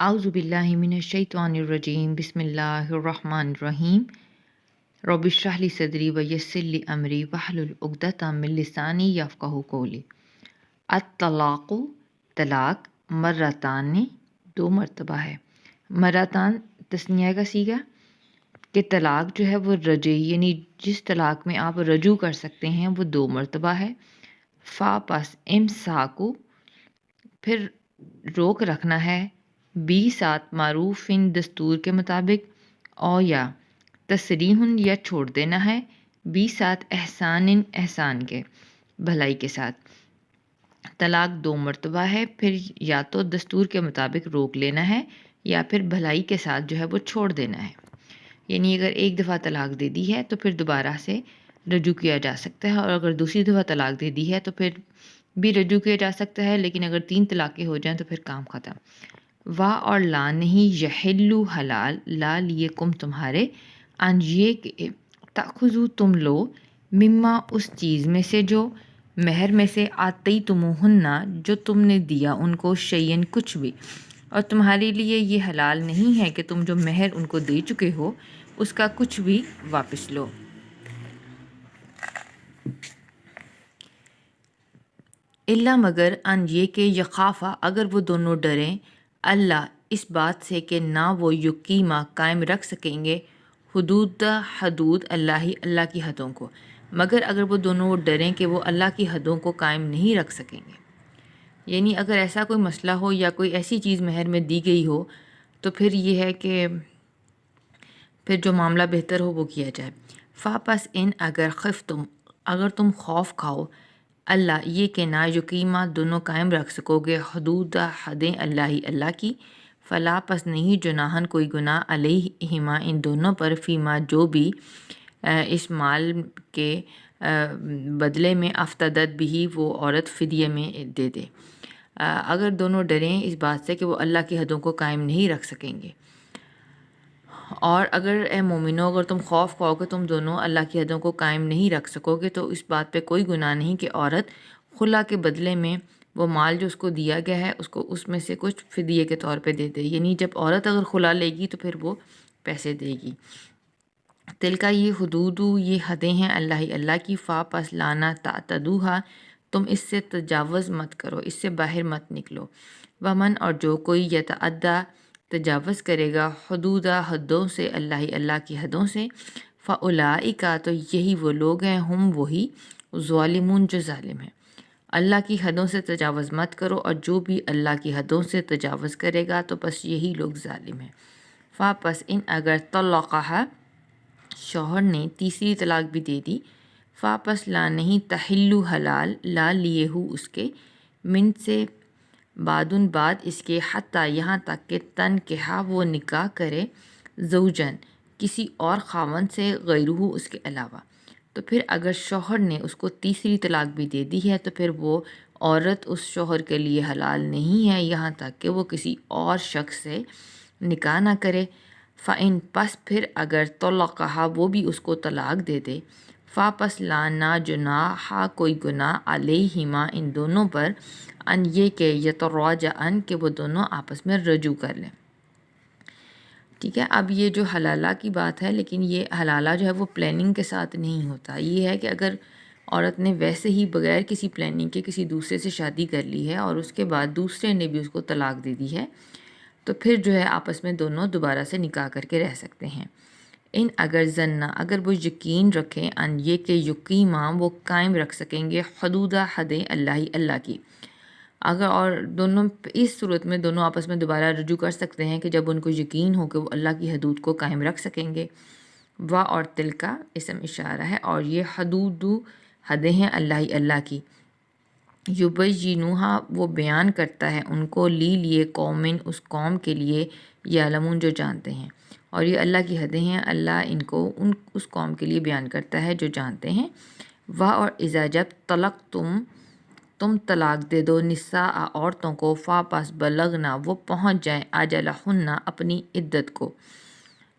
अऊज़ु बिल्लाहि मिनश शैतानिर रजीम बिस्मिल्लाहिर रहमानिर रहीम रब्बिश इश्रह ली सदरी व यस्सिर ली अमरी वहलुल उक़दतम मिन लिसानी यफ़क़हू क़ौली। अत-तलाक़ु तलाक मर्रतान दो मरतबा है। मर्रतान तस्निया का सीगा कि तलाक जो है वो रजई यानी जिस तलाक में आप रजू कर सकते हैं वो दो मरतबा है। फ़ा पस इमसाकु फिर रोक रखना है बी सात मारूफिन दस्तूर के मुताबिक और या तसरीहुन या छोड़ देना है बी सात एहसानिन एहसान के भलाई के साथ। तलाक दो मरतबा है, फिर या तो दस्तूर के मुताबिक रोक लेना है या फिर भलाई के साथ जो है वो छोड़ देना है। यानी अगर एक दफ़ा तलाक दे दी है तो फिर दोबारा से रजू किया जा सकता है, और अगर दूसरी दफ़ा तलाक दे दी है तो फिर भी रजू किया जा सकता है, लेकिन अगर 3 तलाक़ें हो जाएं तो फिर काम ख़त्म। वा और ला नहीं यहिल्लु हलाल ला लिए कुम तुम्हारे अन ये कि ताखुजू तुम लो मिम्मा उस चीज़ में से जो महर में से आते ही तुमुहुन्ना जो तुमने दिया उनको शयन कुछ भी, और तुम्हारे लिए ये हलाल नहीं है कि तुम जो महर उनको दे चुके हो उसका कुछ भी वापस लो। इल्ला मगर अन ये कि यखाफ़ा अगर वो दोनों डरें अल्लाह इस बात से कि ना वो युकीमा कायम रख सकेंगे हुदूद हदूद अल्लाह ही अल्लाह की हदों को, मगर अगर वो दोनों डरें कि वो अल्लाह की हदों को कायम नहीं रख सकेंगे। यानी अगर ऐसा कोई मसला हो या कोई ऐसी चीज़ महर में दी गई हो तो फिर ये है कि फिर जो मामला बेहतर हो वो किया जाए। फ़ापस इन अगर खिफ तुम अगर तुम खौफ खाओ अल्लाह ये कि ना यकीमा दोनों कायम रख सकोगे हदूद हदें अल्लाह ही अल्लाह की, फ़ला पस नहीं जुनाहन कोई गुनाह अलैहिमा इन दोनों पर फ़ीमा जो भी इस माल के बदले में अफ्तदत भी वो औरत फ़िदिये में दे दे। अगर दोनों डरें इस बात से कि वो अल्लाह की हदों को कायम नहीं रख सकेंगे, और अगर ए मोमिनो अगर तुम खौफ खाओगे तुम दोनों अल्लाह की हदों को कायम नहीं रख सकोगे तो इस बात पे कोई गुनाह नहीं कि औरत खुला के बदले में वो माल जो उसको दिया गया है उसको उसमें से कुछ फ़िदिये के तौर पे दे दे। यानी जब औरत अगर खुला लेगी तो फिर वो पैसे देगी। तिल का ये हुदूदू ये हदें हैं अल्लाह ही अल्लाह की। फ़ा पस लाना तातदूहा तुम इससे तजावज़ मत करो, इससे बाहर मत निकलो। वमन और जो कोई यतअद्दा तजावज़ करेगा हुदूदा हदों से अल्लाह ही अल्लाह की हदों से फ़उलाइका तो यही वो लोग हैं हम वही ज़ालिमून जो ज़ालिम हैं। अल्लाह की हदों से तजावज़ मत करो, और जो भी अल्लाह की हदों से तजावज़ करेगा तो बस यही लोग ज़ालिम हैं। फ़ा पस इन अगर तल्लक़हा शौहर ने तीसरी तलाक भी दे दी फ़ापस ला नहीं तहिल्लु हलाल ला लिए हु उसके मिन से बादुन बाद इसके हत्ता यहाँ तक कि तन के हा वो निकाह करे ज़ौजन किसी और खावन से गैरुहु उसके अलावा। तो फिर अगर शौहर ने उसको तीसरी तलाक भी दे दी है तो फिर वो औरत उस शौहर के लिए हलाल नहीं है यहाँ तक कि वो किसी और शख्स से निकाह ना करे। फ़ाइन पस फिर अगर तलाक़हा वो भी उसको तलाक दे दे फ़ापस लाना जुनाहा कोई गुनाह अलैहिमा इन दोनों पर अन ये के यतराजअन के वो दोनों आपस में रजू कर लें। ठीक है, अब ये जो हलाला की बात है, लेकिन ये हलाला जो है वो प्लानिंग के साथ नहीं होता। ये है कि अगर औरत ने वैसे ही बग़ैर किसी प्लानिंग के किसी दूसरे से शादी कर ली है और उसके बाद दूसरे ने भी उसको तलाक दे दी है तो फिर जो है आपस में दोनों दोबारा से निकाह करके रह सकते हैं। इन अगर जन्ना अगर वो यकीन रखें अन ये कि यकीमा वो कायम रख सकेंगे हदूदा हदें अल्लाह ही अल्लाह की। अगर और दोनों इस सूरत में दोनों आपस में दोबारा रुजू कर सकते हैं कि जब उनको यकीन हो कि वो अल्लाह की हदूद को कायम रख सकेंगे। वा और तिल का इसम इशारा है, और ये हदूदू हदें हैं अल्लाह ही अल्लाह की। युबय्यिनुहा वो बयान करता है उनको ली लिए कौमिन उस कौम के लिए यालमून जो जानते हैं, और ये अल्लाह की हदें हैं अल्लाह इनको उस कौम के लिए बयान करता है जो जानते हैं। वाह और इज़ा जब तलक तुम तलाक दे दो निस्सा औरतों को फ़ा पस बलगना वो पहुँच जाएँ अजलहुन्ना अपनी इद्दत को।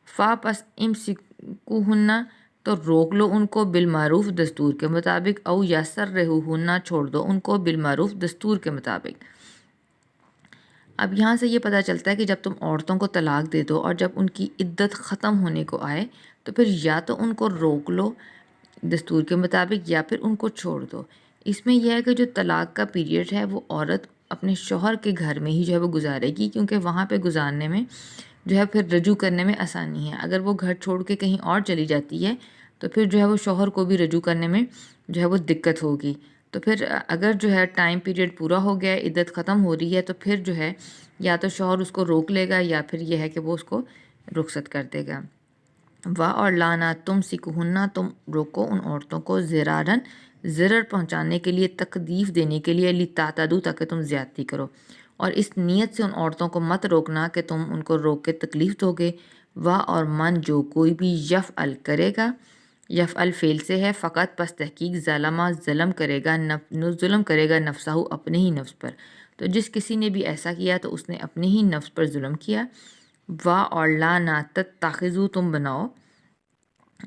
फ़ा पस इमसिकुहुन्ना तो रोक लो उनको बिलमारूफ दस्तूर के मुताबिक, औ यसर्रिहुन्ना छोड़ दो उनको बिलमारूफ दस्तूर के मुताबिक। اب یہاں سے یہ پتہ چلتا ہے کہ جب تم عورتوں کو طلاق دے دو اور جب ان کی عدت ختم ہونے کو آئے تو پھر یا تو ان کو روک لو دستور کے مطابق یا پھر ان کو چھوڑ دو۔ اس میں یہ ہے کہ جو طلاق کا پیریڈ ہے وہ عورت اپنے شوہر کے گھر میں ہی جو ہے وہ گزارے گی، کیونکہ وہاں پہ گزارنے میں جو ہے پھر رجوع کرنے میں آسانی ہے۔ اگر وہ گھر چھوڑ کے کہیں اور چلی جاتی ہے تو پھر جو ہے وہ شوہر کو بھی رجوع کرنے میں جو ہے وہ دقت ہوگی۔ تو پھر اگر جو ہے ٹائم پیریڈ پورا ہو گیا ہے، عدت ختم ہو رہی ہے، تو پھر جو ہے یا تو شوہر اس کو روک لے گا یا پھر یہ ہے کہ وہ اس کو رخصت کر دے گا۔ اور لانا تم سکھنا، تم روکو ان عورتوں کو زرارن ضرر پہنچانے کے لیے، تکلیف دینے کے لیے، لتعتدوا تاکہ تم زیادتی کرو، اور اس نیت سے ان عورتوں کو مت روکنا کہ تم ان کو روک کے تکلیف دو گے۔ اور من جو کوئی بھی یفعل کرے گا، یفعل فعل سے ہے، فقط پس تحقیق ظلمہ ظلم کرے گا نفسہ اپنے ہی نفس پر۔ تو جس کسی نے بھی ایسا کیا تو اس نے اپنے ہی نفس پر ظلم کیا۔ اور لا تتخذوا تم بناؤ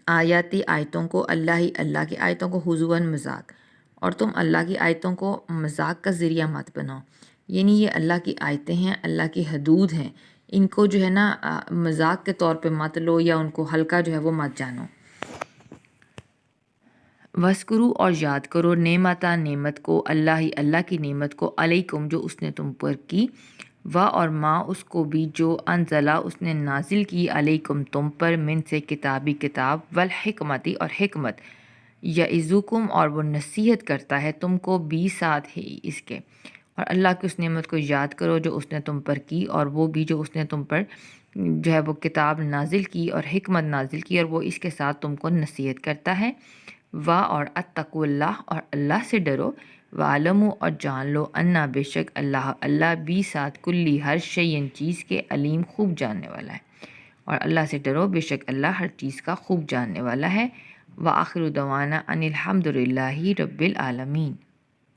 آیاتی آیتوں کو، اللہ کی آیتوں کو حضواً مذاق، اور تم اللہ کی آیتوں کو مذاق کا ذریعہ مت بناؤ۔ یعنی یہ اللہ کی آیتیں ہیں، اللہ کی حدود ہیں، ان کو جو ہے نا مذاق کے طور پہ مت لو یا ان کو ہلکا جو ہے وہ مت جانو۔ وَاذْکُرُوا اور یاد کرو نعمت کو، اللہ کی نعمت کو، علیکم جو اس نے تم پر کی، اور ما اس کو بھی جو انزلہ اس نے نازل کی، علیکم تم پر، من سے کتاب، والحکمتی اور حکمت، یعظکم اور وہ نصیحت کرتا ہے تم کو، بھی ساتھ ہے اس کے، اور اللہ کی اس نعمت کو یاد کرو جو اس نے تم پر کی، اور وہ بھی جو اس نے تم پر جو ہے وہ کتاب نازل کی اور حکمت نازل کی، اور وہ اس کے ساتھ تم کو نصیحت کرتا ہے۔ اور اتقوا اللہ اور اللہ سے ڈرو، وعلموا اور جان لو، انا بے شک اللہ بھی ساتھ کلی ہر شیء چیز کے، علیم خوب جاننے والا ہے، اور اللہ سے ڈرو بے شک اللہ ہر چیز کا خوب جاننے والا ہے۔ وآخر دعوانا ان الحمد للہ رب العالمین۔